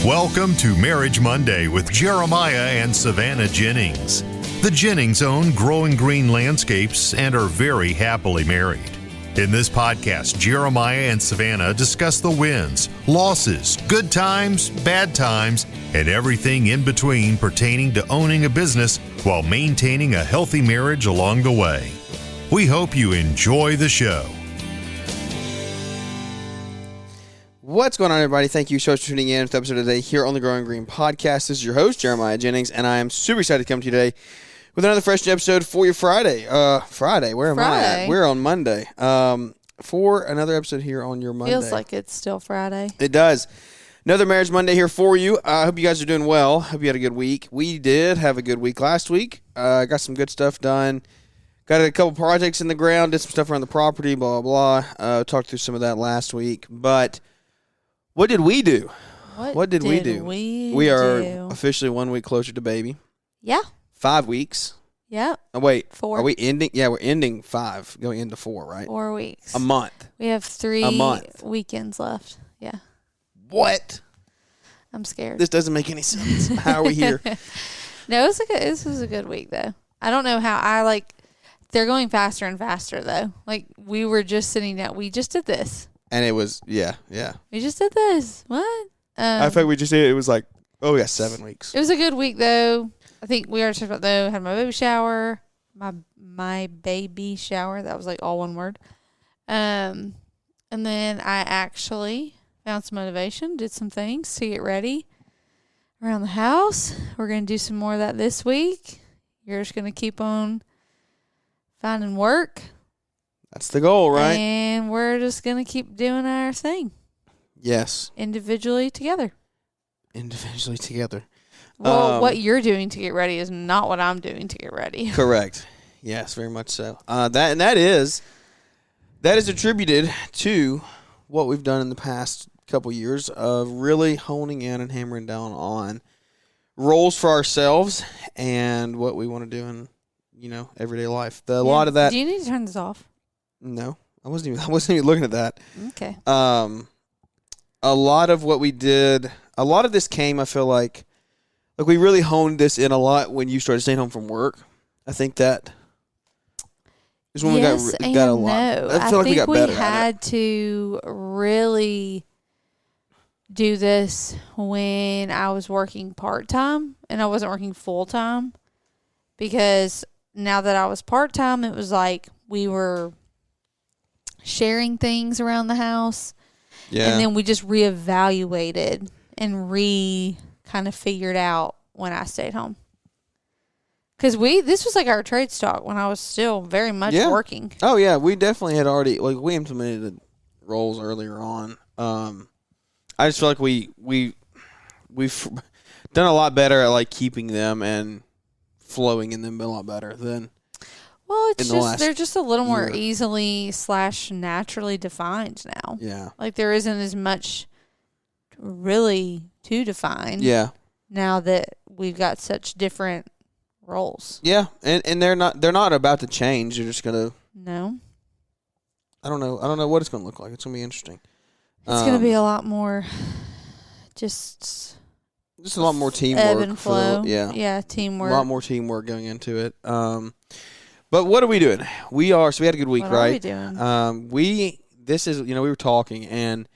Welcome to Marriage Monday with Jeremiah and Savannah Jennings. The Jennings own Growing Green Landscapes and are very happily married. In this podcast, Jeremiah and Savannah discuss the wins, losses, good times, bad times, and everything in between pertaining to owning a business while maintaining a healthy marriage along the way. We hope you enjoy the show. What's going on, everybody? Thank you so much for tuning in to the episode today here on the Growing Green Podcast. This is your host, Jeremiah Jennings, and I am super excited to come to you today with another fresh episode for your Friday. Where am I at? We're on Monday. For another episode here on your Monday. Feels like it's still Friday. It does. Another Marriage Monday here for you. I hope you guys are doing well. Hope you had a good week. We did have a good week last week. Got some good stuff done. Got a couple projects in the ground. Did some stuff around the property, blah, blah, blah. Talked through some of that last week. But what did we do? What did we do? We are officially 1 week closer to baby. Yeah. 5 weeks. Yeah. Oh, wait. 4. Are we ending? Yeah, we're ending 5, going into 4, right? 4 weeks. A month. We have 3 weekends left. Yeah. What? I'm scared. This doesn't make any sense. How are we here? No, this was a good week, though. I don't know how they're going faster and faster, though. Like, we were just sitting down. We just did this. And it was, yeah. We just did this. What? I think we just did it. It was like, 7 weeks. It was a good week, though. I think we already talked about, though, had my baby shower. My baby shower. That was like all one word. And then I actually found some motivation, did some things to get ready around the house. We're going to do some more of that this week. You're just going to keep on finding work. That's the goal, right? And we're just going to keep doing our thing. Yes. Individually together. Well, what you're doing to get ready is not what I'm doing to get ready. Correct. Yes, very much so. That is attributed to what we've done in the past couple years of really honing in and hammering down on roles for ourselves and what we want to do in, everyday life. A lot of that. Do you need to turn this off? No, I wasn't even looking at that. Okay. A lot of what we did, a lot of this came, I feel like we really honed this in a lot when you started staying home from work. I think that is when we got a lot. No. I feel like we got better at it. We had to really do this when I was working part-time and I wasn't working full-time, because now that I was part-time, it was like we were sharing things around the house. Yeah. And then we just reevaluated and kind of figured out when I stayed home. Because this was like our trade stock when I was still very much working. Oh, yeah. We definitely had already, we implemented the roles earlier on. I just feel like we've done a lot better at keeping them and flowing in them a lot better than. Well, they're just a little more easily / naturally defined now. Yeah. Like there isn't as much really to define. Yeah. Now that we've got such different roles. Yeah, and they're not about to change. They're just gonna. No. I don't know what it's gonna look like. It's gonna be interesting. It's gonna be a lot more. Just a lot more teamwork. Ebb and flow. Yeah, teamwork. A lot more teamwork going into it. But what are we doing? We had a good week, what right? What are we doing? We were talking, and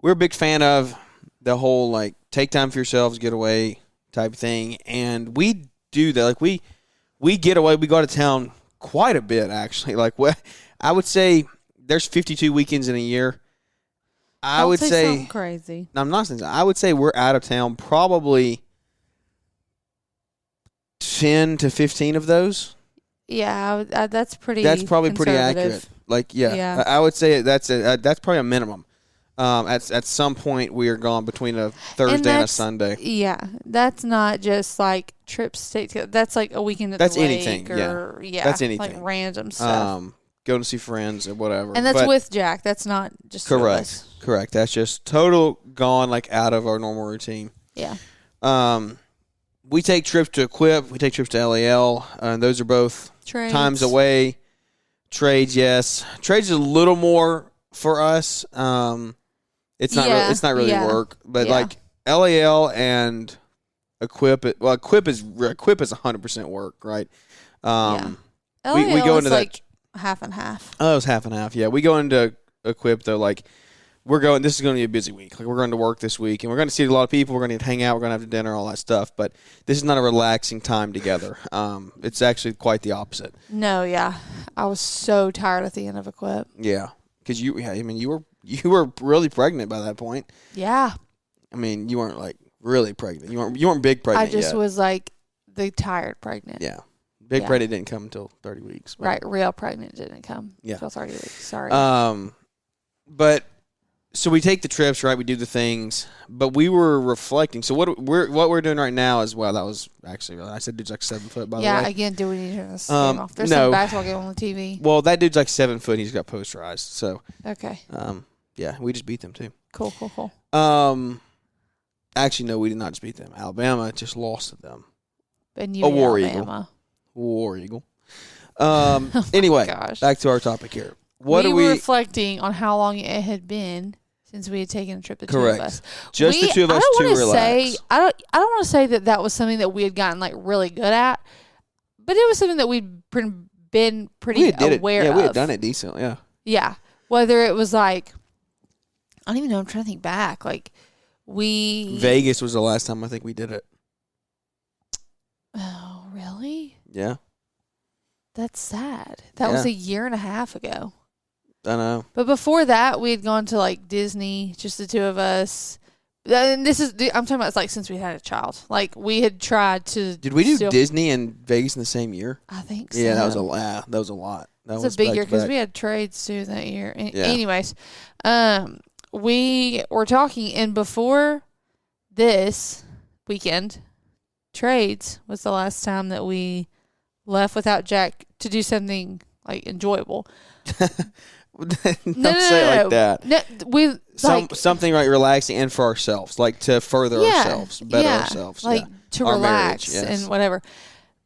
we're a big fan of the whole take time for yourselves, getaway type thing, and we do that. We get away. We go to town quite a bit, actually. I would say there's 52 weekends in a year. I would say something crazy. No, I'm not saying that. I would say we're out of town probably 10 to 15 of those. Yeah, that's pretty. That's probably pretty accurate. I would say that's probably a minimum. At some point we are gone between a Thursday and a Sunday. Yeah, that's not just trips to together. That's a weekend at the lake. That's anything. That's anything. Random stuff. Going to see friends or whatever. And that's with Jack. That's not just correct. Correct. That's just total gone out of our normal routine. Yeah. We take trips to Equip. We take trips to LAL. And those are both Trades. Times away. Trades, yes. Trades is a little more for us. It's not really work, but LAL and Equip. Equip is 100% work, right? Yeah. We go into like that half and half. Oh, it was half and half. Yeah, we go into Equip though. Like this is going to be a busy week. Like we're going to work this week, and we're going to see a lot of people. We're going to hang out. We're going to have dinner, all that stuff. But this is not a relaxing time together. It's actually quite the opposite. No, yeah, I was so tired at the end of Equip. Yeah, because you were really pregnant by that point. Yeah. I mean, you weren't like really pregnant. You weren't big pregnant. I just yet. was like the tired pregnant. Yeah. Big pregnant didn't come until 30 weeks. Right, real pregnant didn't come until 30 weeks. Sorry. But so we take the trips, right? We do the things, but we were reflecting. So what we're doing right now is that was actually I said dude's like 7 foot by the way. Yeah, again, do we need to turn this game off? There's some basketball game on the TV. Well, that dude's like 7 foot. He's got posterized. So okay. Yeah, we just beat them too. Cool. Actually, no, we did not just beat them. Alabama just lost to them. And you War Alabama. War Eagle. Anyway, back to our topic here. We were reflecting on how long it had been since we had taken a trip. The Correct. two of us. Just the two of us to relax. I don't want to say that was something that we had gotten like really good at, but it was something that we'd been pretty aware of. Yeah, we had done it decently. Yeah. Yeah. Whether it was like, I don't even know. I'm trying to think back. Like Vegas was the last time I think we did it. Oh, really? Yeah. That's sad. That was a year and a half ago. I know. But before that, we had gone to like Disney, just the two of us. And I'm talking about it's like since we had a child. Like we had tried to. Did we do Disney and Vegas in the same year? I think so. Yeah, that was a lot. That was a big year because we had trades too that year. Yeah. Anyways, we were talking, and before this weekend, trades was the last time that we left without Jack to do something like enjoyable. Don't say it like that. No, something like relaxing and for ourselves, like to further ourselves, better ourselves, like to our relax marriage, and whatever.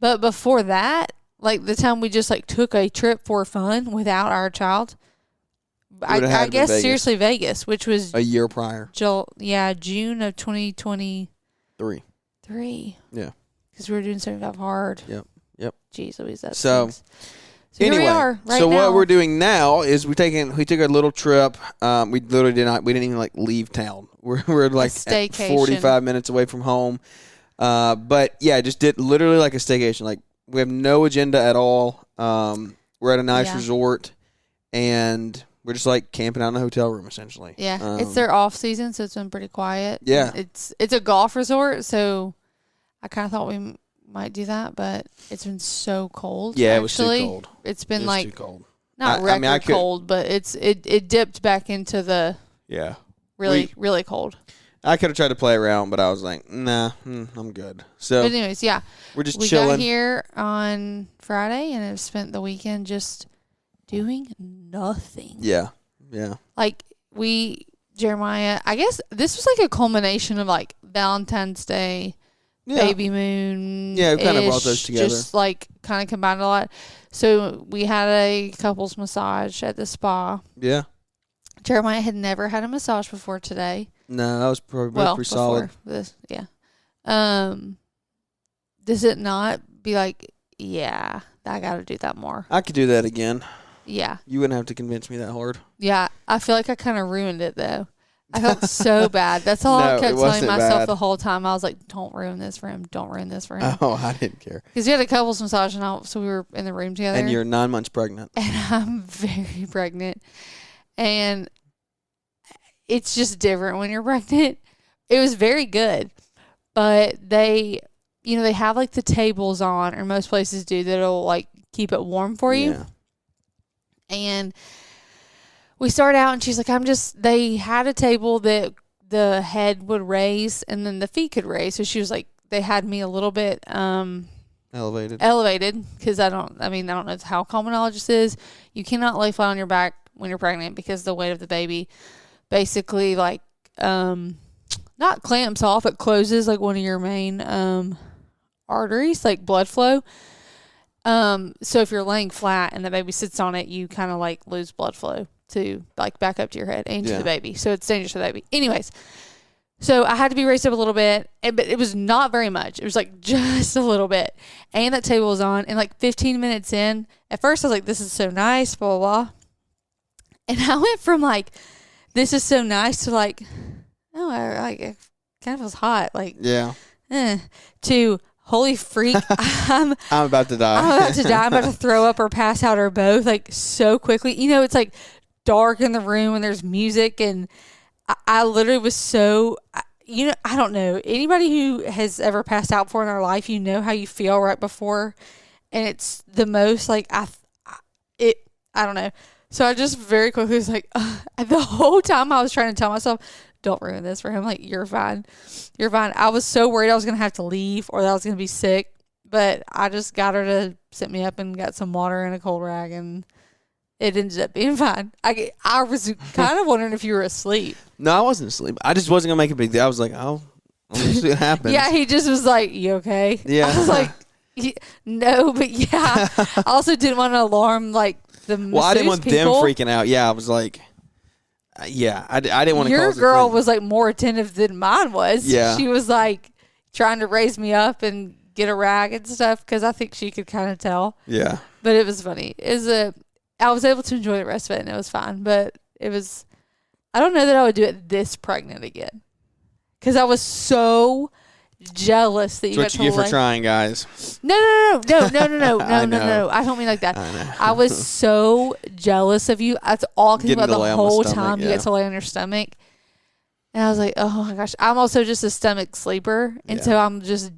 But before that, like the time we just like took a trip for fun without our child, I guess Vegas. Seriously Vegas, which was a year prior. June of 2023. Yeah, because we were doing 75 hard. Yep. Jeez Louise, that's so. Anyway, here we are right so now. What we're doing now is we took a little trip. We literally didn't even like leave town. We're like 45 minutes away from home. But yeah, just did literally like a staycation. Like we have no agenda at all. We're at a nice resort, and we're just like camping out in a hotel room essentially. Yeah, it's their off season, so it's been pretty quiet. Yeah, it's a golf resort, so I kind of thought we might do that, but it's been so cold. Yeah, it was too cold. It's been too cold. Not record cold, but it dipped back into the really cold. I could have tried to play around, but I was like, nah, I'm good. So, but anyways, we're just chilling. We got here on Friday and have spent the weekend just doing nothing. Yeah. Like Jeremiah, I guess this was like a culmination of like Valentine's Day. Yeah. Baby moon. Yeah, we kind of brought those together. Just like kind of combined a lot. So we had a couples massage at the spa. Yeah. Jeremiah had never had a massage before today. No, that was pretty solid. This, yeah. Does it not be like, yeah, I got to do that more? I could do that again. Yeah. You wouldn't have to convince me that hard. Yeah, I feel like I kind of ruined it though. I felt so bad. That's all I kept telling myself the whole time. I was like, don't ruin this for him. Don't ruin this for him. Oh, I didn't care. Because we had a couples massage, so we were in the room together. And you're 9 months pregnant. And I'm very pregnant. And it's just different when you're pregnant. It was very good. But they have like the tables on, or most places do, that'll like keep it warm for you. Yeah. And we start out, and she's like, they had a table that the head would raise and then the feet could raise. So she was like, they had me a little bit elevated because I don't know how common knowledge this is. You cannot lay flat on your back when you're pregnant because the weight of the baby basically like, not clamps off, it closes like one of your main, arteries, like blood flow. So if you're laying flat and the baby sits on it, you kind of like lose blood flow to like back up to your head and to the baby. So it's dangerous to the baby. Anyways, So I had to be raised up a little bit, but it was not very much. It was like just a little bit. And that table was on, and like 15 minutes in, at first I was like, this is so nice, blah, blah, blah. And I went from like, this is so nice to like, oh, it kind of feels hot. Like, Yeah. To, holy freak, I'm about to die. I'm about to die. I'm about to throw up or pass out or both, like so quickly. You know, it's like dark in the room and there's music, and I literally was so, I don't know. Anybody who has ever passed out before in their life, you know how you feel right before, and it's the most like I don't know. So I just very quickly was like, the whole time I was trying to tell myself, don't ruin this for him. Like, you're fine. You're fine. I was so worried I was going to have to leave or that I was going to be sick, but I just got her to sit me up and got some water and a cold rag, and it ended up being fine. I was kind of wondering if you were asleep. No, I wasn't asleep. I just wasn't going to make a big deal. I was like, oh, I'll just see what happens. Yeah, he just was like, you okay? Yeah. I was like, no, but yeah. I also didn't want to alarm, like, the masseuse Well, I didn't want people. them freaking out. Yeah, I was like, I didn't want to Your cause girl was, like, more attentive than mine was. Yeah. She was, like, trying to raise me up and get a rag and stuff because I think she could kind of tell. Yeah. But it was funny. I was able to enjoy the rest of it, and it was fine. But it was, I don't know that I would do it this pregnant again. Because I was so jealous that you got That's to what you get for lay. trying, guys. No. I don't mean like that. I was so jealous of you. That's all I could think Getting about to lay the on my whole stomach, time you yeah. get to lay on your stomach. And I was like, oh my gosh. I'm also just a stomach sleeper. And so I'm just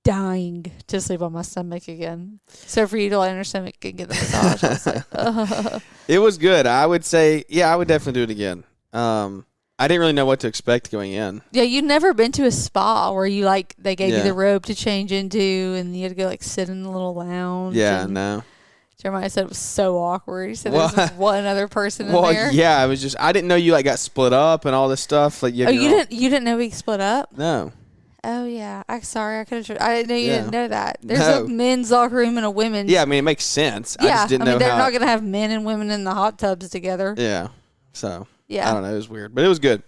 dying to sleep on my stomach again. So for you to lay on your stomach and get the massage, I was like, ugh. It was good. I would say, I would definitely do it again. I didn't really know what to expect going in. Yeah, you'd never been to a spa where you like they gave you Yeah. the robe to change into and you had to go like sit in the little lounge. Yeah, and no. Jeremiah said it was so awkward. He said there was one other person in there. Well, yeah, I was just, I didn't know you like got split up and all this stuff. Like, you didn't know we split up? No. Oh yeah, sorry, I could have. I didn't know you didn't know that. There's No. a men's locker room and a women's. Yeah, I mean, it makes sense. I just didn't know they're how. not gonna have men and women in the hot tubs together. Yeah. So, Yeah. I don't know. It was weird, but it was good.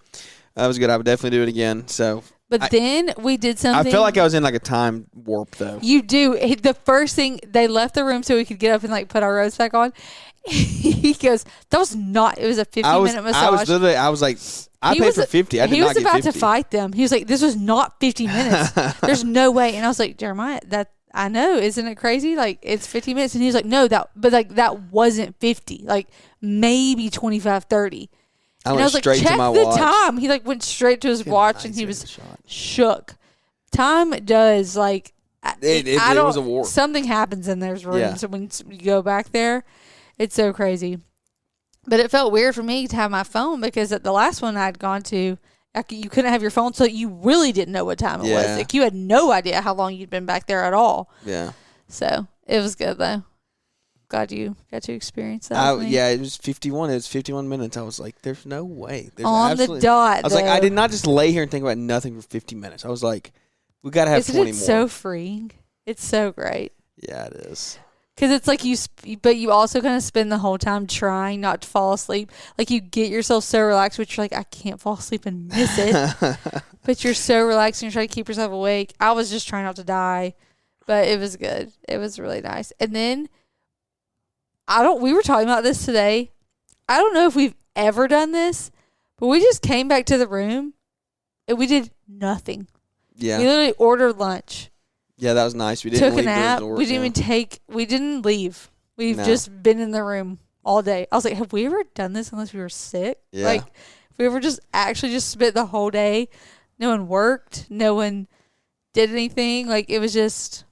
That was good. I would definitely do it again. So, But then we did something. I felt like I was in like a time warp though. You do. The first thing, they left the room so we could get up and like put our robes back on. He goes, that was not, it was a 50-minute massage. I was like, I paid for 50. I did not get 50. He was about to fight them. He was like, this was not 50 minutes. There's no way. And I was like, Jeremiah, I know, isn't it crazy? Like, it's 50 minutes. And he was like, no, that wasn't 50. Like, maybe 25, 30. I and went I was like, straight check to my the watch. time. He like went straight to his watch and he was shook. Time does like It was a war. Something happens in those rooms. Yeah. So when you go back there, it's so crazy. But it felt weird for me to have my phone because at the last one I'd gone to, you couldn't have your phone, so you really didn't know what time it was. Like you had no idea how long you'd been back there at all. Yeah. So it was good though. Glad you got to experience that. Yeah, it was 51. It was 51 minutes. I was like, there's no way. There's On the dot. I was like, I did not just lay here and think about nothing for 50 minutes. I was like, we got to have 20 more. Isn't it so freeing? It's so great. Yeah, it is. Because it's like but you also kind of spend the whole time trying not to fall asleep. Like you get yourself so relaxed, but you're like, I can't fall asleep and miss it. But you're so relaxed and you're trying to keep yourself awake. I was just trying not to die, but it was good. It was really nice. And then we were talking about this today. I don't know if we've ever done this, but we just came back to the room and we did nothing. Yeah. We literally ordered lunch. Yeah, that was nice. We didn't Took leave a nap. doors, We didn't leave. We've just been in the room all day. I was like, have we ever done this unless we were sick? Yeah. Like, if we ever just spent the whole day, no one worked, no one did anything. Like, it was just,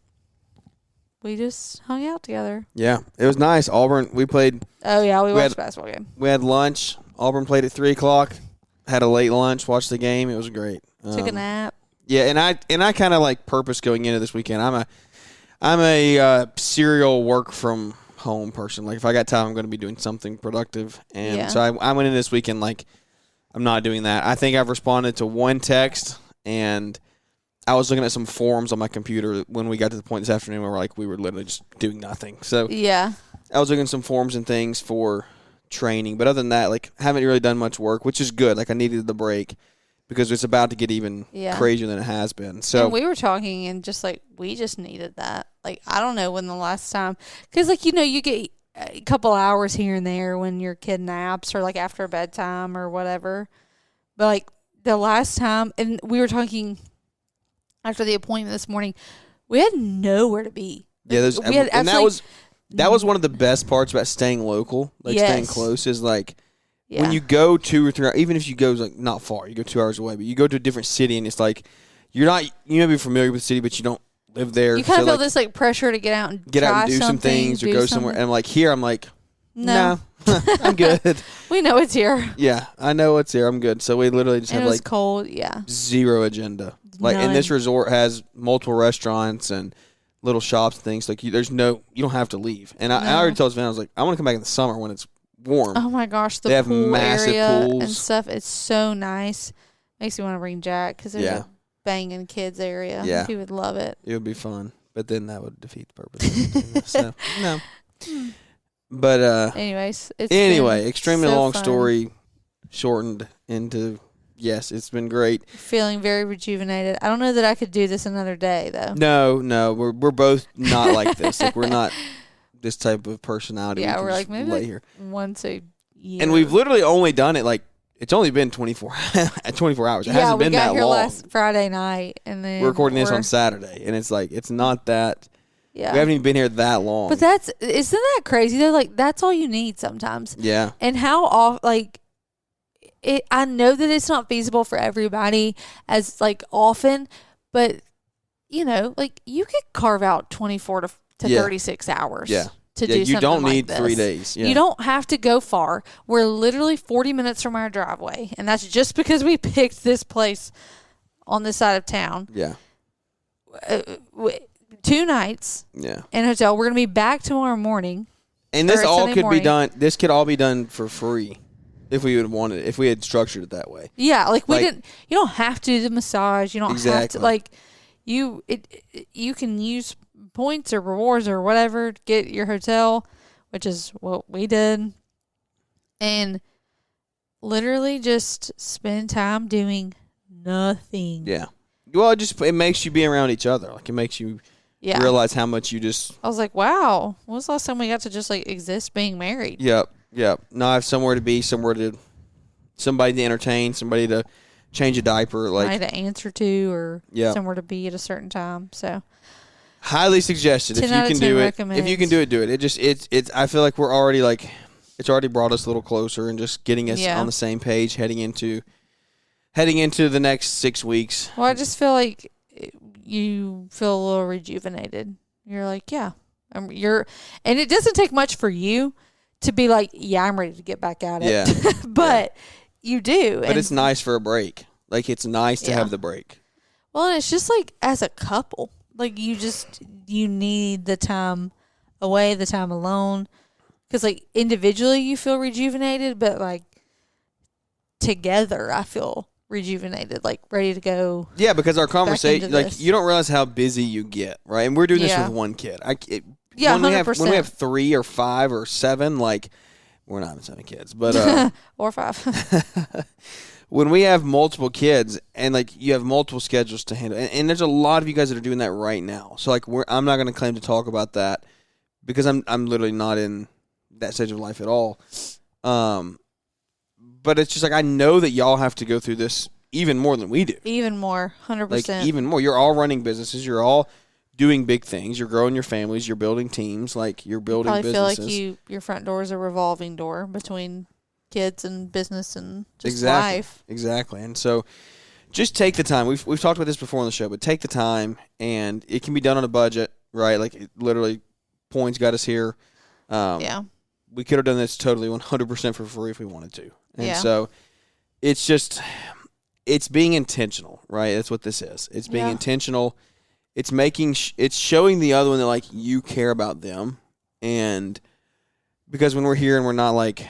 we just hung out together. Yeah, it was nice. Auburn, we played. Oh, yeah, we watched a basketball game. We had lunch. Auburn played at 3 o'clock. Had a late lunch, watched the game. It was great. Took a nap. Yeah, and I kind of like purpose going into this weekend. I'm a serial work from home person. Like if I got time, I'm going to be doing something productive. And so I went in this weekend like I'm not doing that. I think I've responded to one text, and I was looking at some forums on my computer when we got to the point this afternoon where we were literally just doing nothing. So yeah, I was looking at some forums and things for training, but other than that, like haven't really done much work, which is good. Like I needed the break. because it's about to get even crazier than it has been. So and we were talking and just like, we just needed that. Like, I don't know when the last time, because like, you know, you get a couple hours here and there when your kid naps or like after bedtime or whatever. But like the last time, and we were talking after the appointment this morning, we had nowhere to be. Yeah, and that was one of the best parts about staying local, like staying close, is like when you go 2 or 3 hours, even if you go like not far, you go 2 hours away, but you go to a different city and it's like you may be familiar with the city, but you don't live there. You kind of feel this like pressure to get out and do some things or go somewhere. And like here, I'm like, no, I'm good. We know it's here. Yeah, I know it's here. I'm good. So we literally just have like cold. Zero agenda. Like, and this resort has multiple restaurants and little shops and things. Like, you don't have to leave. And I already told Savannah, I was like, I want to come back in the summer when it's warm. Oh my gosh, they have pool massive area pools and stuff. It's so nice. Makes me want to bring Jack because there's a banging kids area. Yeah, he would love it. It would be fun, but then that would defeat the purpose. So no. But anyways, extremely so long fun. story shortened into. Yes, it's been great. Feeling very rejuvenated. I don't know that I could do this another day though. No, we're both not like this. Like, we're not this type of personality. Yeah, we're like maybe lay here once a year. And we've literally only done it like it's only been 24 hours. It hasn't been that long. We got here last Friday night, and then we're recording this on Saturday, and it's like it's not that. Yeah, we haven't even been here that long. But isn't that crazy though? Like, that's all you need sometimes. Yeah. And how often, like. I know that it's not feasible for everybody as like often, but you know, like you could carve out 24 to 36 hours. Yeah. To do something you don't need like 3 days. Yeah. You don't have to go far. We're literally 40 minutes from our driveway, and that's just because we picked this place on this side of town. Yeah. 2 nights. Yeah. In a hotel. We're gonna be back tomorrow morning. And this all could be done. This could all be done for free. If we would want it, if we had structured it that way. Yeah, like we didn't. You don't have to do the massage. You don't have to like. You can use points or rewards or whatever to get your hotel, which is what we did, and literally just spend time doing nothing. Yeah. Well, it makes you be around each other. Like, it makes you realize how much you just. I was like, wow. When was the last time we got to just like exist being married? Yep. Now I have somewhere to be, somebody to entertain, somebody to change a diaper, like somebody to answer to, or somewhere to be at a certain time. So highly suggested if you can do it. If you can do it, do it. It's. I feel like we're already like it's already brought us a little closer and just getting us on the same page heading into the next 6 weeks. Well, I just feel like you feel a little rejuvenated. You're like, and it doesn't take much for you to be like, I'm ready to get back at it. Yeah. But you do. But it's nice for a break. Like, it's nice to have the break. Well, and it's just like as a couple, like you need the time away, the time alone. Because like individually you feel rejuvenated, but like together I feel rejuvenated, like ready to go. Yeah, because our conversation, like, you don't realize how busy you get, right? And we're doing this with one kid. Yeah, 100%. When we have 3 or 5 or 7, like, we're not having 7 kids, but or 5. When we have multiple kids and like you have multiple schedules to handle, and there's a lot of you guys that are doing that right now. So like, I'm not going to claim to talk about that because I'm literally not in that stage of life at all. But it's just like I know that y'all have to go through this even more than we do. Even more, 100%. Like, even more. You're all running businesses. You're all doing big things. You're growing your families. You're building teams. Like, you're building businesses. Feel like your front door is a revolving door between kids and business and just life. Exactly. And so just take the time. We've talked about this before on the show, but take the time, and it can be done on a budget, right? Like, literally, points got us here. We could have done this totally 100% for free if we wanted to. And so it's just, it's being intentional, right? That's what this is. It's being intentional. It's it's showing the other one that, like, you care about them. And because when we're here and we're not like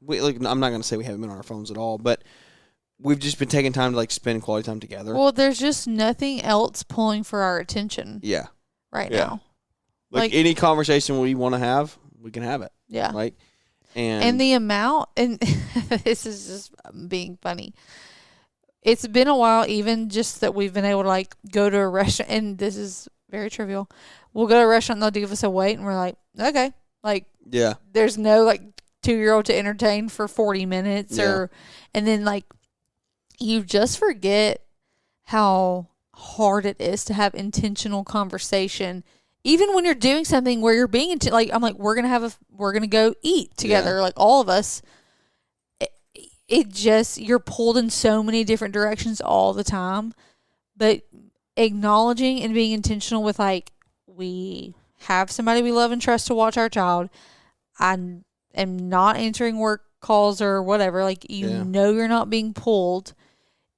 I'm not going to say we haven't been on our phones at all, but we've just been taking time to like spend quality time together. Well, there's just nothing else pulling for our attention. Yeah. Right now. Like any conversation we want to have, we can have it. Yeah. Like, and the amount, and this is just being funny, it's been a while, even just that we've been able to like go to a restaurant, and this is very trivial. We'll go to a restaurant and they'll give us a wait, and we're like, okay, like Yeah. there's no like 2-year-old to entertain for 40 minutes and then like you just forget how hard it is to have intentional conversation, even when you're doing something where you're being like, I'm like, we're gonna go eat together, like all of us. It just, you're pulled in so many different directions all the time, but acknowledging and being intentional with like, we have somebody we love and trust to watch our child. I am not answering work calls or whatever. Like, you know, you're not being pulled.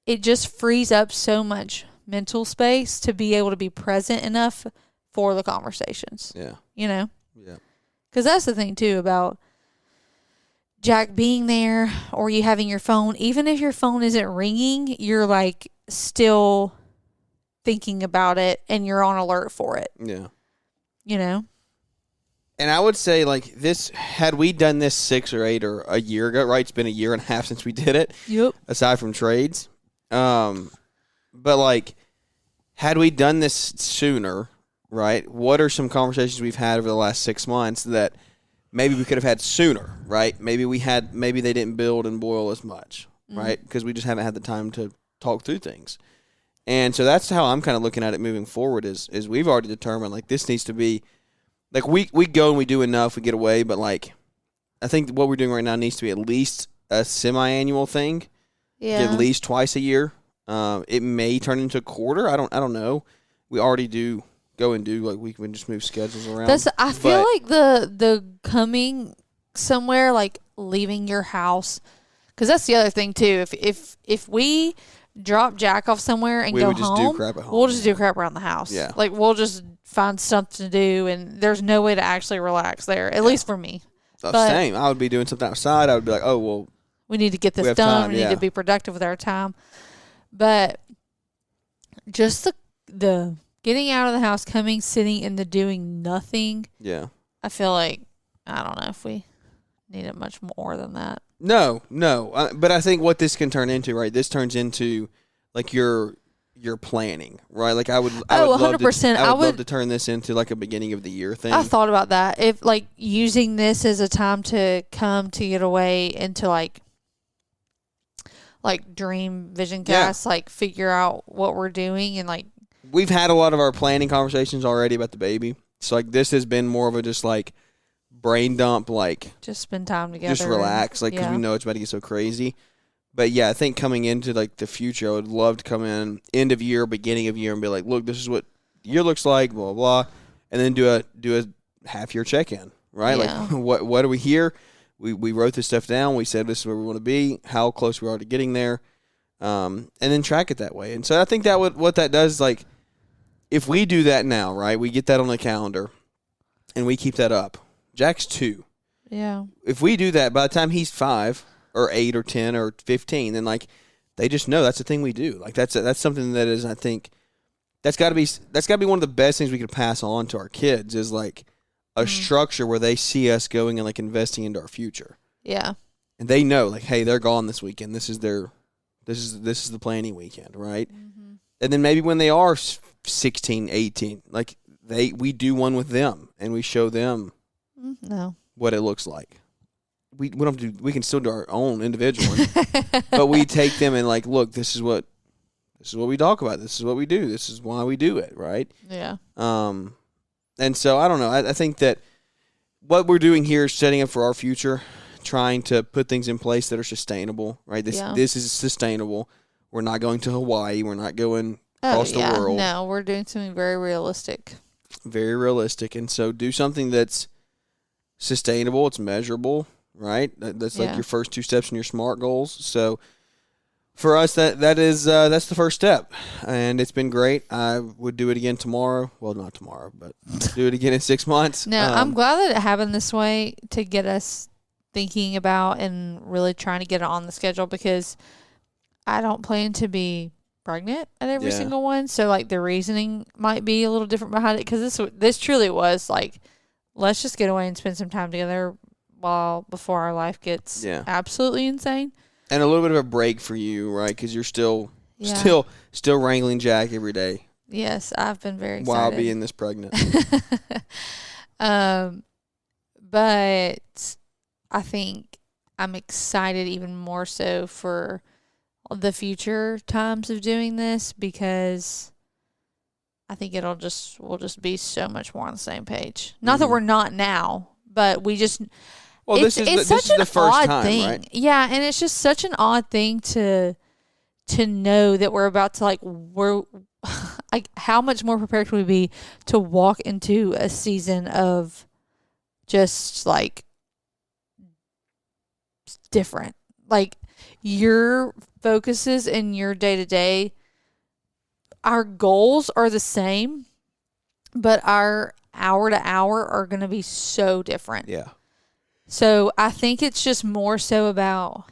It just frees up so much mental space to be able to be present enough for the conversations. Yeah. You know? Yeah. Because that's the thing, too, about Jack being there or you having your phone. Even if your phone isn't ringing, you're, like, still thinking about it and you're on alert for it. Yeah. You know? And I would say, like, this, had we done this 6 or 8 or a year ago, right? It's been a year and a half since we did it. Yep. Aside from trades. But, like, had we done this sooner, right, what are some conversations we've had over the last 6 months that maybe we could have had sooner, right? Maybe they didn't build and boil as much, right? Because we just haven't had the time to talk through things. And so that's how I'm kind of looking at it moving forward is we've already determined, like, this needs to be, like, we go and we do enough, we get away, but, like, I think what we're doing right now needs to be at least a semi-annual thing. Yeah. At least twice a year. It may turn into a quarter. I don't know. We already do go and do, like, we can just move schedules around. I feel like the coming somewhere, like leaving your house, because that's the other thing too. If we drop Jack off somewhere and we go would just home, do crap at home. we'll just do crap around the house. Yeah. Like, we'll just find something to do, and there's no way to actually relax there, at least for me. Same. I would be doing something outside. I would be like, oh, well, we need to get this done. We need to be productive with our time. But just the getting out of the house, coming, sitting, and the doing nothing. Yeah. I feel like, I don't know if we need it much more than that. No. But I think what this can turn into, right, this turns into, like, your planning, right? Like, I would 100%. I would love to turn this into, like, a beginning of the year thing. I thought about that. If, like, using this as a time to come to get away and to, like dream vision cast, like, figure out what we're doing, and, like, we've had a lot of our planning conversations already about the baby. So, like, this has been more of a just, like, brain dump, like, just spend time together. Just relax, like, because we know it's about to get so crazy. But, yeah, I think coming into, like, the future, I would love to come in end of year, beginning of year, and be like, look, this is what year looks like, blah, blah, blah. And then do a half-year check-in, right? Yeah. Like, what are we here? We wrote this stuff down. We said this is where we want to be, how close we are to getting there, and then track it that way. And so I think what that does is, like, if we do that now, right, we get that on the calendar, and we keep that up. Jack's 2. Yeah. If we do that, by the time he's 5 or 8 or 10 or 15, then, like, they just know that's the thing we do. Like, that's something that is, I think, that's got to be one of the best things we could pass on to our kids is, like, a structure where they see us going and, like, investing into our future. Yeah. And they know, like, hey, they're gone this weekend. This is the planning weekend, right? Mm-hmm. And then maybe when they are 16, 18, like, we do one with them and we show them what it looks like. We don't have to we can still do our own individual one, but we take them and, like, look, this is what we talk about. This is what we do. This is why we do it, right? Yeah. And so, I don't know. I think that what we're doing here is setting up for our future, trying to put things in place that are sustainable, right? This is sustainable. We're not going to Hawaii. We're not going across the world. No, we're doing something very realistic. Very realistic. And so do something that's sustainable. It's measurable, right? That's like your first 2 steps in your SMART goals. So for us, that's the first step, and it's been great. I would do it again tomorrow. Well, not tomorrow, but do it again in 6 months. No, I'm glad that it happened this way to get us thinking about and really trying to get it on the schedule, because I don't plan to be pregnant at every single one. So, like, the reasoning might be a little different behind it, because this truly was like, let's just get away and spend some time together before our life gets absolutely insane. And a little bit of a break for you, right? Because you're still wrangling Jack every day. Yes, I've been very excited. While being this pregnant. But I think I'm excited even more so for the future times of doing this because I think we'll just be so much more on the same page. Not that we're not now, but we just this is the first time, thing. right? Yeah, and it's just such an odd thing to know that we're about to we're like how much more prepared can we be to walk into a season of just like different. Like your focuses in your day-to-day, our goals are the same, but our hour to hour are going to be so different. Yeah. So I think it's just more so about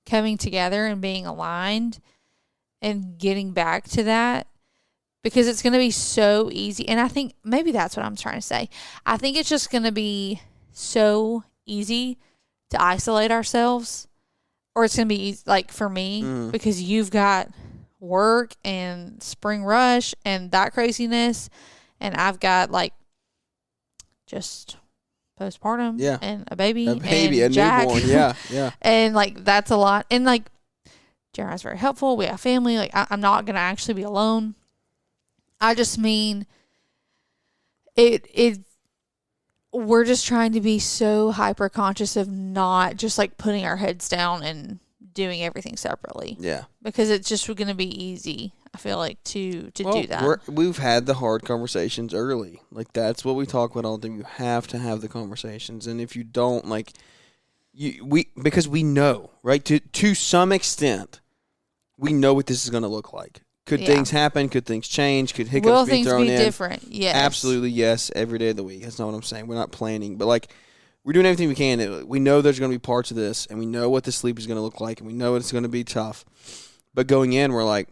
coming together and being aligned and getting back to that because it's going to be so easy. And I think maybe that's what I'm trying to say. I think it's just going to be so easy to isolate ourselves, or it's going to be easy, like for me, because you've got work and spring rush and that craziness, and I've got like just postpartum and a baby and a Jack. newborn. Yeah. And like that's a lot. And like Jeremiah's very helpful. We have family. Like I'm not gonna actually be alone. I just mean it we're just trying to be so hyper conscious of not just like putting our heads down and doing everything separately. Yeah. Because it's just going to be easy, I feel like, to do that. We've had the hard conversations early. Like, that's what we talk about all the time. You have to have the conversations. And if you don't, like, because we know, right? To some extent, we know what this is going to look like. Could things happen? Could things change? Could hiccups be thrown in? Will things be different? Yes. Absolutely, yes, every day of the week. That's not what I'm saying. We're not planning. But, like, we're doing everything we can. We know there's going to be parts of this, and we know what the sleep is going to look like, and we know it's going to be tough. But going in, we're like,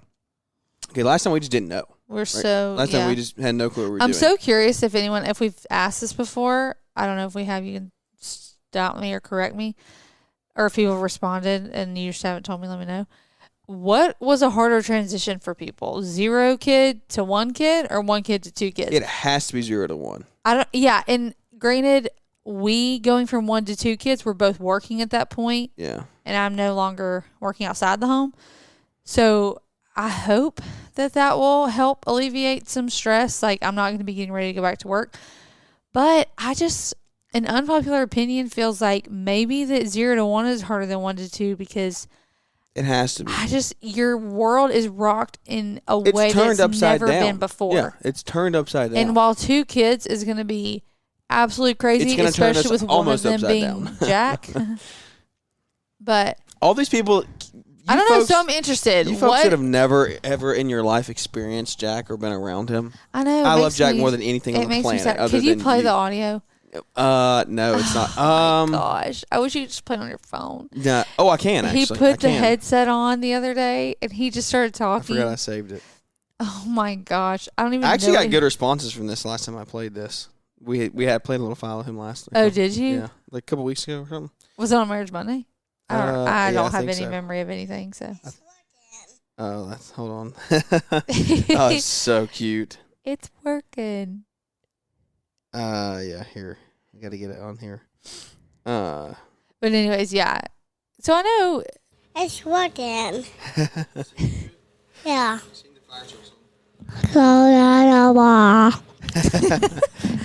okay, last time we just didn't know. Last time we just had no clue what we were doing. I'm so curious if we've asked this before. I don't know if we have. You can stop me or correct me. Or if people responded and you just haven't told me, let me know. What was a harder transition for people? 0 kid to 1 kid or 1 kid to 2 kids? It has to be 0 to 1. Yeah, and granted, we going from 1 to 2 kids, we're both working at that point. Yeah. And I'm no longer working outside the home. So I hope that will help alleviate some stress. Like, I'm not going to be getting ready to go back to work. But an unpopular opinion feels like maybe that 0 to 1 is harder than 1 to 2 because it has to be. Your world is rocked in a way that's never been before. Yeah, it's turned upside down. And while 2 kids is going to be absolutely crazy, especially with one of them being Jack. But all these people, I don't know, so I'm interested. You folks that have never, ever in your life experienced Jack or been around him. I know. I love Jack more than anything on the planet. Could you play the audio? No, it's not. Oh my gosh, I wish you could just play it on your phone. Yeah. Oh, I can actually. He put the headset on the other day, and he just started talking. I forgot I saved it. Oh my gosh, I don't even. I actually got good responses from this last time I played this. We had played a little file with him last. Oh, did you? Yeah, like a couple weeks ago or something. Was it on Marriage Monday? I don't have any so. memory of anything. So. Hold on. Oh, it's so cute. It's working. Yeah. Here, I got to get it on here. But anyways, yeah. So I know it's working. Yeah.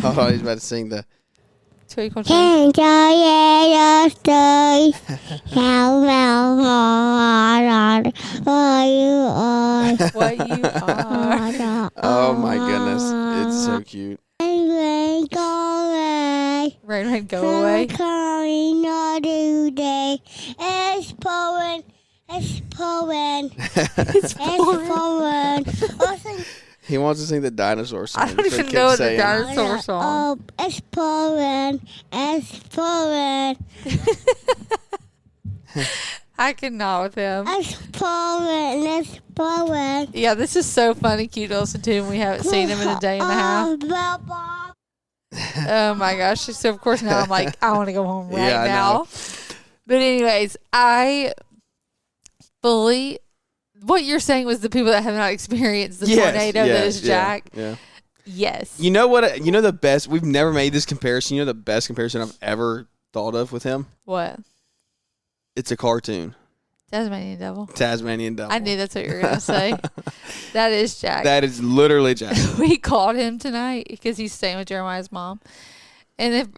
Hold on, he's about to sing the. What you are. Oh my goodness, it's so cute. Rain, go away. Rain, go away. Coming another day. It's pouring. It's pouring. It's pouring. He wants to sing the dinosaur song. I don't even know the dinosaur song. Oh, it's pouring. It's pouring. I cannot with him. It's pouring. It's pouring. Yeah, this is so funny, cute to listen to him. We haven't seen him in a day and a half. Oh my gosh. So of course now I'm like, I want to go home right now. But anyways, I fully. What you're saying was the people that have not experienced the tornado that is Jack. Yeah. Yes. You know what? You know the best. We've never made this comparison. You know the best comparison I've ever thought of with him. What? It's a cartoon. Tasmanian Devil. Tasmanian Devil. I knew that's what you were going to say. That is Jack. That is literally Jack. We called him tonight because he's staying with Jeremiah's mom. And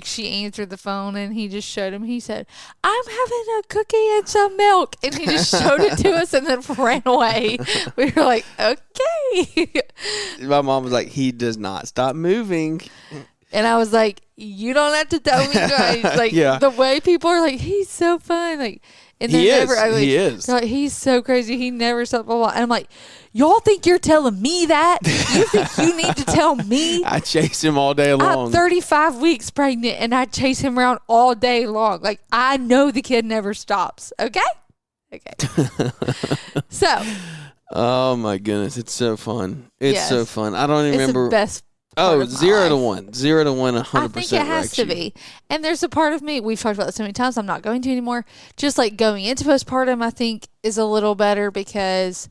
she answered the phone and he just showed him. He said, I'm having a cookie and some milk. And he just showed it to us and then ran away. We were like, okay. My mom was like, he does not stop moving. And I was like, you don't have to tell me, guys. Like, the way people are like, he's so fun. Like, and he never, is. He is. They're like, he's so crazy. He never stopped. Blah, blah. And I'm like, y'all think you're telling me that? You think you need to tell me? I chase him all day long. I'm 35 weeks pregnant, and I chase him around all day long. Like, I know the kid never stops. Okay? Okay. So. Oh, my goodness. It's so fun. It's so fun. I don't even remember. It's the best. Oh, 0 to 1. 0 to 1, 100%. I think it has to be. And there's a part of me, we've talked about this so many times, I'm not going to anymore. Just like going into postpartum, I think is a little better because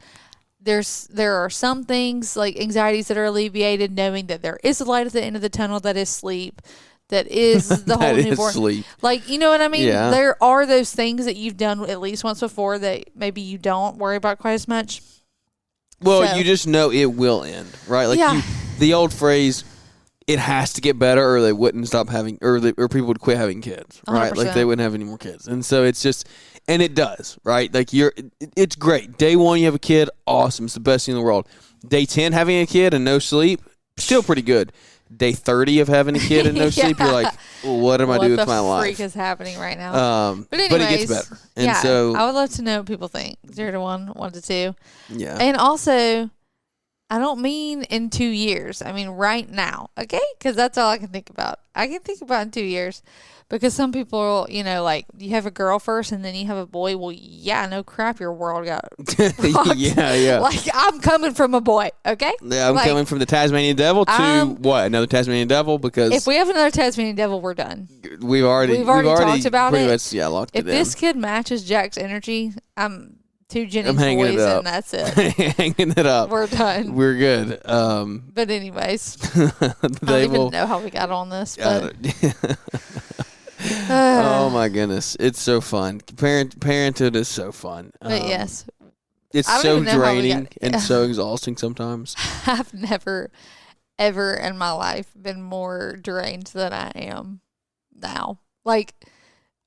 there are some things like anxieties that are alleviated, knowing that there is a light at the end of the tunnel that is sleep, that is the whole newborn. Sleep. Like, you know what I mean? Yeah. There are those things that you've done at least once before that maybe you don't worry about quite as much. Well, you just know it will end, right? Like the old phrase, it has to get better or they wouldn't stop having, or people would quit having kids, right? 100%. Like they wouldn't have any more kids. And so it's just, and it does, right? Like it's great. Day 1, you have a kid, awesome. It's the best thing in the world. Day 10, having a kid and no sleep, still pretty good. Day 30 of having a kid and no sleep, you're like, well, what am I doing with my life? What the freak is happening right now? But it gets better. And so I would love to know what people think. 0 to 1, 1 to 2. Yeah. And also, I don't mean in 2 years. I mean right now, okay? Because that's all I can think about. I can think about in 2 years. Because some people, like, you have a girl first and then you have a boy. Well, yeah, no crap, your world got rocked. Yeah. Like, I'm coming from a boy, okay? Yeah, I'm coming from the Tasmanian Devil to what? Another Tasmanian Devil? Because if we have another Tasmanian Devil, we're done. We've already talked about pretty it. much, locked it in. If this kid matches Jack's energy, I'm 2 Jennings hanging boys it up. and that's it. Hanging it up. We're done. We're good. But anyways, I don't even know how we got on this. But oh my goodness, it's so fun. Parenthood is so fun. But yes, it's so draining and so exhausting sometimes. I've never, ever in my life been more drained than I am now. Like,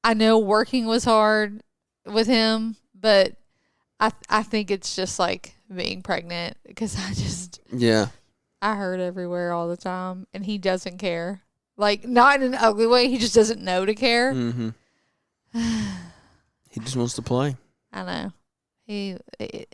I know working was hard with him, but I think it's just like being pregnant because I hurt everywhere all the time, and he doesn't care. Like, not in an ugly way. He just doesn't know to care. Mm-hmm. He just wants to play. I know. It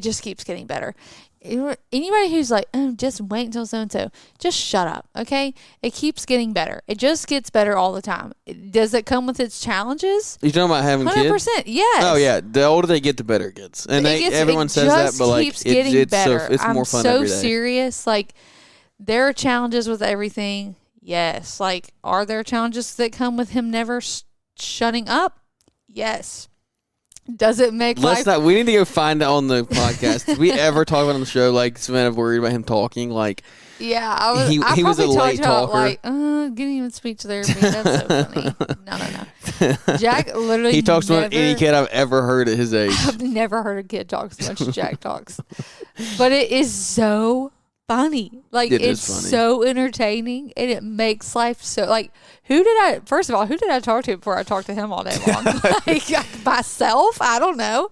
just keeps getting better. Anybody who's like, oh, just wait until so-and-so, just shut up, okay? It keeps getting better. It just gets better all the time. Does it come with its challenges? You talking about having 100%, kids? 100%, yes. Oh, yeah. The older they get, the better it gets. And everyone says that, but like, it's better. It's more fun every day. I'm so serious. Like, there are challenges with everything. Yes. Like, are there challenges that come with him never shutting up? Yes. Does it make life... We need to go find out on the podcast. Did we ever talk about it on the show, like, Savannah worried about him talking? Like, yeah, I he was a late talker. Like, getting him speech therapy. That's so funny. No. Jack literally he talks more than any kid I've ever heard at his age. I've never heard a kid talk as much as Jack talks. But it is so funny. Like, it's funny. So entertaining, and it makes life so, like, first of all, who did I talk to before I talked to him all day long? Like, myself? I don't know.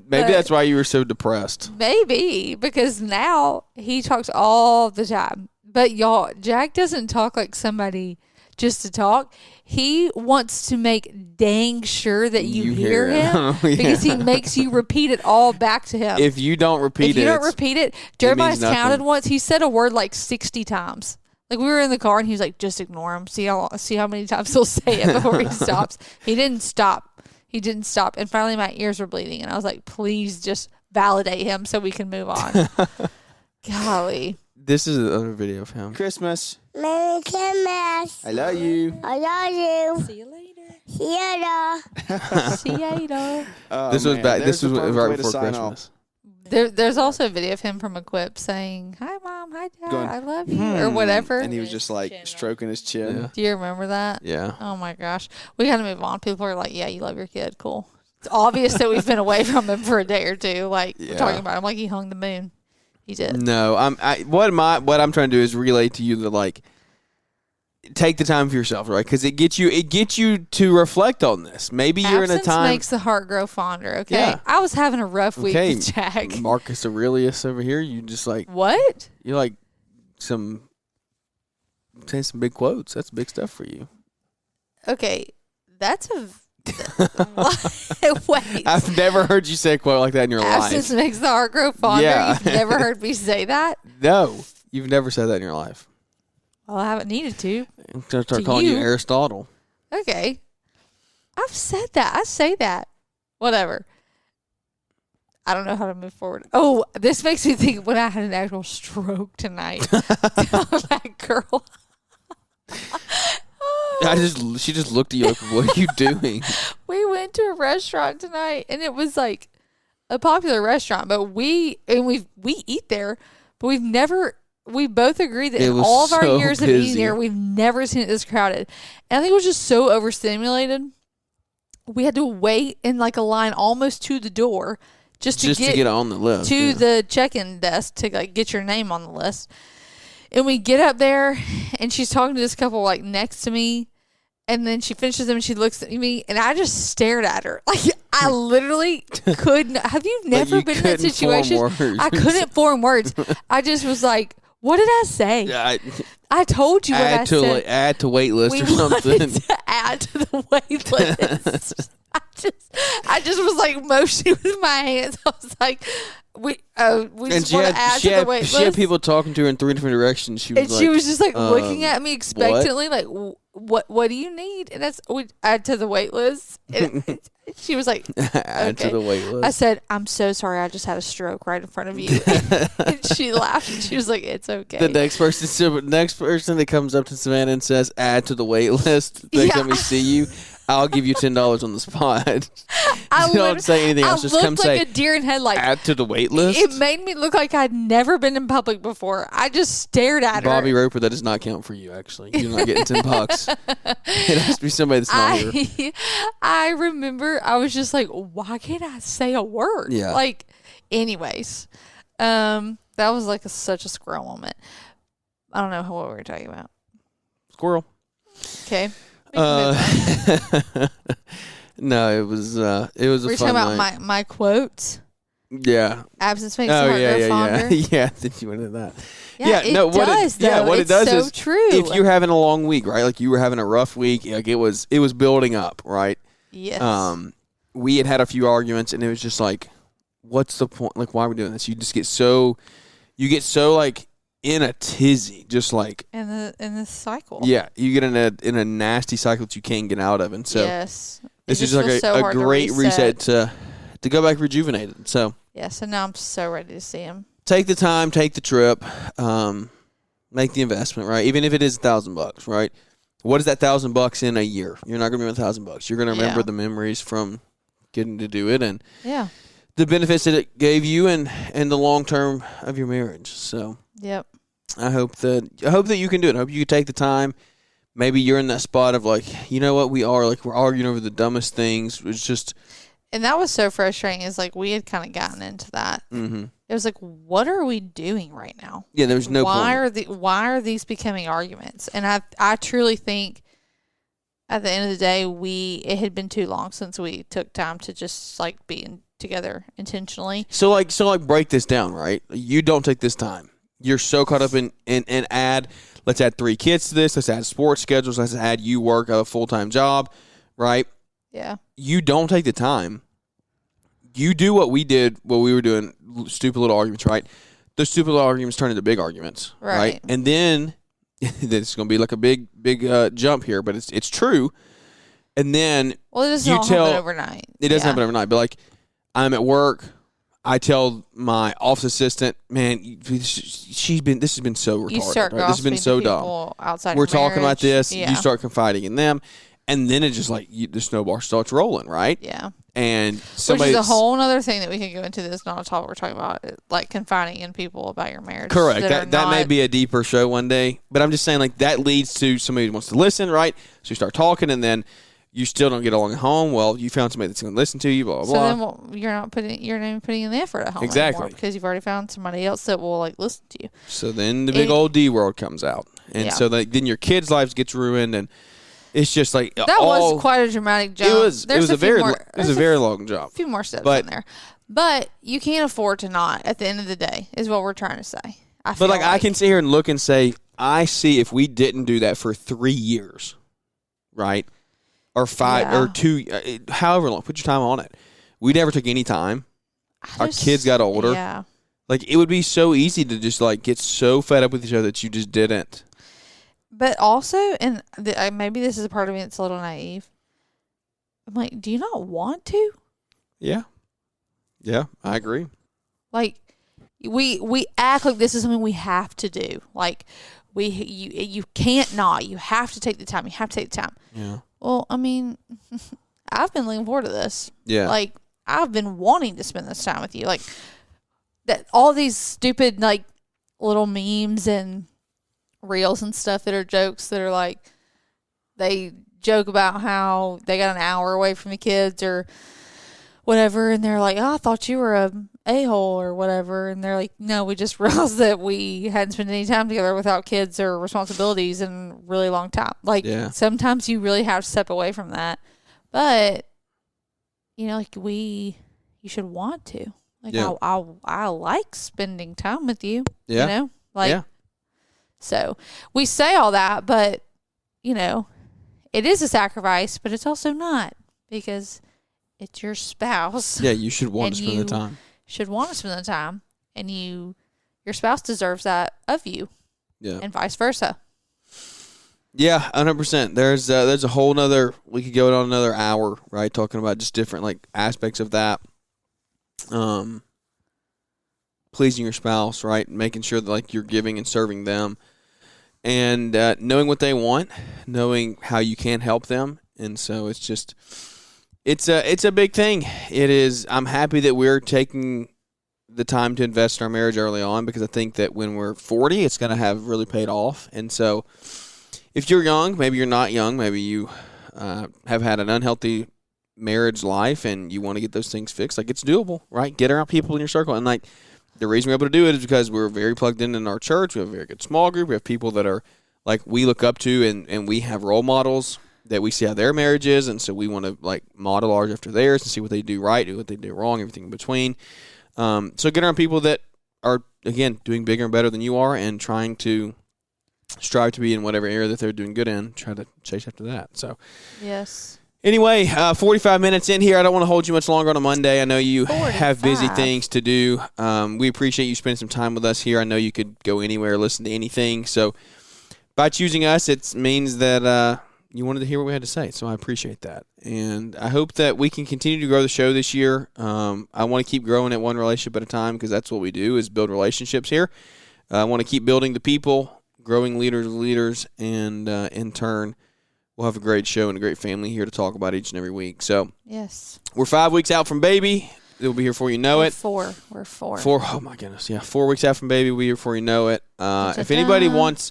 Maybe that's why you were so depressed. Maybe, because now he talks all the time. But y'all, Jack doesn't talk like somebody just to talk. He wants to make dang sure that you hear him because he makes you repeat it all back to him. If you don't repeat it, Jeremiah's counted once. He said a word like 60 times. Like, we were in the car and he was like, just ignore him. See how many times he'll say it before he stops. He didn't stop. And finally my ears were bleeding and I was like, please just validate him so we can move on. Golly. This is another video of him. Christmas. Merry Christmas. I love you. I love you. See you later. Yada. See ya later. This was back. This was right before sign Christmas. There's also a video of him from Equip saying, "Hi, Mom. Hi, Dad. Going, I love you," or whatever. And he was just like stroking his chin. Yeah. Do you remember that? Yeah. Oh my gosh, we got to move on. People are like, "Yeah, you love your kid. Cool." It's obvious that we've been away from him for a day or two. Like we're talking about him, like he hung the moon. He did. No, what I'm trying to do is relay to you that like take the time for yourself, right? Because it gets you to reflect on this. Maybe you're in a Absence time. makes the heart grow fonder. Okay, Yeah. I was having a rough week Okay, with Jack. Marcus Aurelius over here. You just like What? you like saying some big quotes. That's big stuff for you. Okay, that's a. Wait. I've never heard you say a quote like that in your Absence life. makes the heart grow fonder. Yeah. You've never heard me say that? No, you've never said that in your life. Well, I haven't needed to. I'm gonna start To calling you you. Aristotle. Okay. I've said that. I say that. Whatever. I don't know how to move forward. Oh, this makes me think when I had an actual stroke tonight. That girl. She just looked at you like, what are you doing? We went to a restaurant tonight, and it was like a popular restaurant, but we eat there, but we both agreed that It in was all of our so years of eating busy. there, we've never seen it this crowded. And I think it was just so overstimulated. We had to wait in like a line almost to the door just to get on the list to the check-in desk to like get your name on the list. And we get up there, and she's talking to this couple like next to me, and then she finishes them, and she looks at me, and I just stared at her. Like I literally couldn't. Have you never you been in that couldn't form situation? words. I couldn't form words. I just was like, "What did I say?" Yeah, I told you what I said. add to wait list We or something. wanted to add to the wait list. I just was like motioning with my hands. I was like, we just want to add to the wait list. She had people talking to her in three different directions. She was just like looking at me expectantly, like, what do you need? And that's we add to the wait list. And she was like, add to okay. the wait list. I said, I'm so sorry, I just had a stroke right in front of you. And she laughed, and she was like, it's okay. The next person that comes up to Savannah and says, add to the wait list, next time we see you, I'll give you $10 on the spot. Don't say anything else. Just come like say, a deer in headlights. add to the wait list. It made me look like I'd never been in public before. I just stared at Bobby her. Roper, that does not count for you, actually. You're not getting $10. It has to be somebody that's not here. I remember I was just like, why can't I say a word? Yeah. Like, anyways, that was like such a squirrel moment. I don't know what we were talking about. Squirrel. Okay. No, it was a We're fun talking about night. my quotes. Yeah. Absence makes the heart grow fonder. Yeah. Then you went into that. Yeah, it does. What it does so is true. if you're having a long week, right? Like you were having a rough week, like it was building up, right? Yes. We had a few arguments, and it was just like, what's the point? Like, why are we doing this? You get so like in a tizzy, just like in the cycle. yeah, you get in a nasty cycle that you can't get out of, and so yes, this is like a great reset to go back rejuvenated. So yeah, so now I'm so ready to see him. take the time, take the trip, make the investment, right? Even if it is $1,000, right? What is that $1,000 in a year? You're not going to remember $1,000. You're going to remember the memories from getting to do it and the benefits that it gave you and the long term of your marriage. So yep. I hope that you can do it. I hope you can take the time. Maybe you're in that spot of like, you know what, we're arguing over the dumbest things. It's just, and that was so frustrating. Is like we had kind of gotten into that. mm-hmm. It was like, what are we doing right now? Yeah, there's no point. Why are these becoming arguments? And I truly think at the end of the day, it had been too long since we took time to just like be together intentionally. So break this down, right? You don't take this time. You're so caught up in let's add 3 kids to this. Let's add sports schedules. Let's add you work a full-time job, right? Yeah. You don't take the time. You do what we were doing, stupid little arguments, right? Those stupid little arguments turn into big arguments, right? And then this is going to be like a big jump here, but it's true. And then it doesn't happen overnight. It doesn't happen overnight, but like I'm at work. I tell my office assistant, man, this has been so retarded. You start right? This has been so dumb. outside We're talking about this. Yeah. You start confiding in them. And then it just like the snowball starts rolling, right? Yeah. And which is a whole other thing that we can go into. That's not a topic we're talking about, like confiding in people about your marriage. Correct. That may be a deeper show one day. But I'm just saying, like, that leads to somebody who wants to listen, right? So you start talking, and then you still don't get along at home. Well, you found somebody that's going to listen to you, blah, blah, blah. So then you're not even putting in the effort at home exactly. anymore because you've already found somebody else that will, like, listen to you. So then the big old D world comes out. And so then your kids' lives gets ruined, and it's just like that was quite a dramatic jump. It was a very long jump. A few more steps in there, but you can't afford to not. At the end of the day, is what we're trying to say. I can sit here and look and say, I see if we didn't do that for 3 years, right, or 5 or 2, however long, put your time on it. We never took any time. Our kids got older. Yeah, like it would be so easy to just like get so fed up with each other that you just didn't. But also, and maybe this is a part of me that's a little naive. I'm like, do you not want to? Yeah. Yeah, I agree. Like, we act like this is something we have to do. Like, you can't not. You have to take the time. You have to take the time. Yeah. Well, I mean, I've been looking forward to this. Yeah. Like, I've been wanting to spend this time with you. Like, that all these stupid, like, little memes and reels and stuff that are jokes that are like, they joke about how they got an hour away from the kids or whatever, and they're like, oh, I thought you were a-hole or whatever, and they're like, no, we just realized that we hadn't spent any time together without kids or responsibilities in a really long time. Like, sometimes you really have to step away from that, but you know, like you should want to. Like, I like spending time with you. Yeah. You know, like, so we say all that, but you know, it is a sacrifice, but it's also not, because it's your spouse. Yeah, you should want to spend the time. Should want to spend the time, and your spouse deserves that of you. Yeah, and vice versa. Yeah, 100%. There's a whole nother. We could go on another hour, right, talking about just different like aspects of that. Pleasing your spouse, right, making sure that like you're giving and serving them, and knowing what they want, knowing how you can help them, and so it's just. It's a big thing. It is. I'm happy that we're taking the time to invest in our marriage early on, because I think that when we're 40, it's going to have really paid off. And so if you're young, maybe you're not young, maybe you have had an unhealthy marriage life and you want to get those things fixed, like it's doable, right? Get around people in your circle. And like the reason we're able to do it is because we're very plugged in our church. We have a very good small group. We have people that are like we look up to, and we have role models that we see how their marriage is, and so we want to like model ours after theirs and see what they do right, do what they do wrong, everything in between. So get around people that are, again, doing bigger and better than you are, and trying to strive to be in whatever area that they're doing good in. Try to chase after that. So yes. Anyway, 45 minutes in here. I don't want to hold you much longer on a Monday. I know you have busy things to do. We appreciate you spending some time with us here. I know you could go anywhere, listen to anything. So by choosing us, it means that you wanted to hear what we had to say, so I appreciate that. And I hope that we can continue to grow the show this year. I want to keep growing it one relationship at a time, because that's what we do, is build relationships here. I want to keep building the people, growing leaders, and in turn, we'll have a great show and a great family here to talk about each and every week. So yes, we're 5 weeks out from baby. It'll be here before you know it. We're four. Oh, my goodness. Yeah, 4 weeks out from baby. We'll be here before you know it. If anybody wants...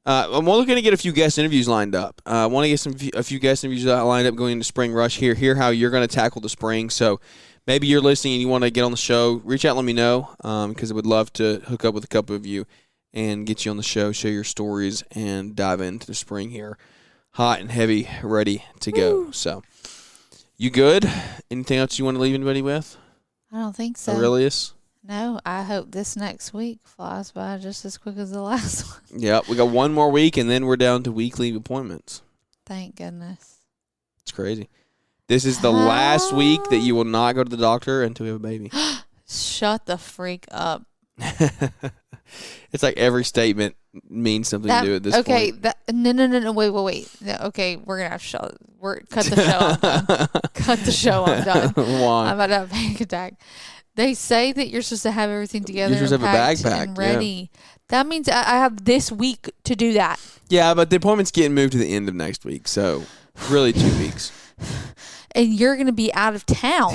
I'm looking to get a few guest interviews lined up. I want to get a few guest interviews lined up going into spring rush here. Hear how you're going to tackle the spring. So maybe you're listening and you want to get on the show. Reach out and let me know, because I would love to hook up with a couple of you and get you on the show, share your stories, and dive into the spring here. Hot and heavy, ready to go. Woo. So you good? Anything else you want to leave anybody with? I don't think so. Aurelius? No, I hope this next week flies by just as quick as the last one. Yeah, we got one more week, and then we're down to weekly appointments. Thank goodness. It's crazy. This is the last week that you will not go to the doctor until we have a baby. Shut the freak up. It's like every statement means something to do at this point. Okay, no, wait. No, okay, we're going to have to cut the show. I'm done. Cut the show. I'm done. Why? I'm about to have a panic attack. They say that you're supposed to have everything together. You're supposed to have a backpack and ready. Yeah. That means I have this week to do that. Yeah, but the appointment's getting moved to the end of next week, so Really 2 weeks. And you're going to be out of town.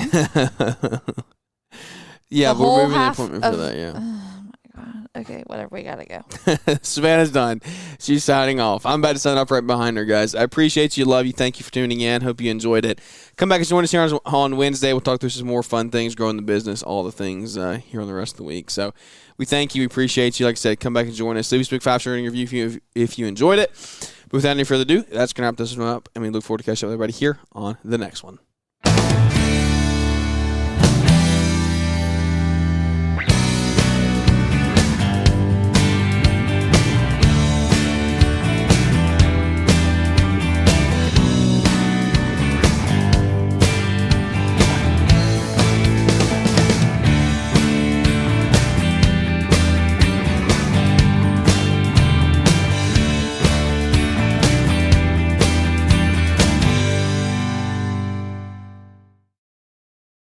Yeah, The we're whole moving the half appointment of- for that, yeah. Oh my God. Okay, whatever. We got to go. Savannah's done. She's signing off. I'm about to sign off right behind her, guys. I appreciate you. Love you. Thank you for tuning in. Hope you enjoyed it. Come back and join us here on Wednesday. We'll talk through some more fun things, growing the business, all the things here on the rest of the week. So we thank you. We appreciate you. Like I said, come back and join us. Leave us a big 5-star rating review if you enjoyed it. But without any further ado, that's going to wrap this one up. And we look forward to catching up with everybody here on the next one.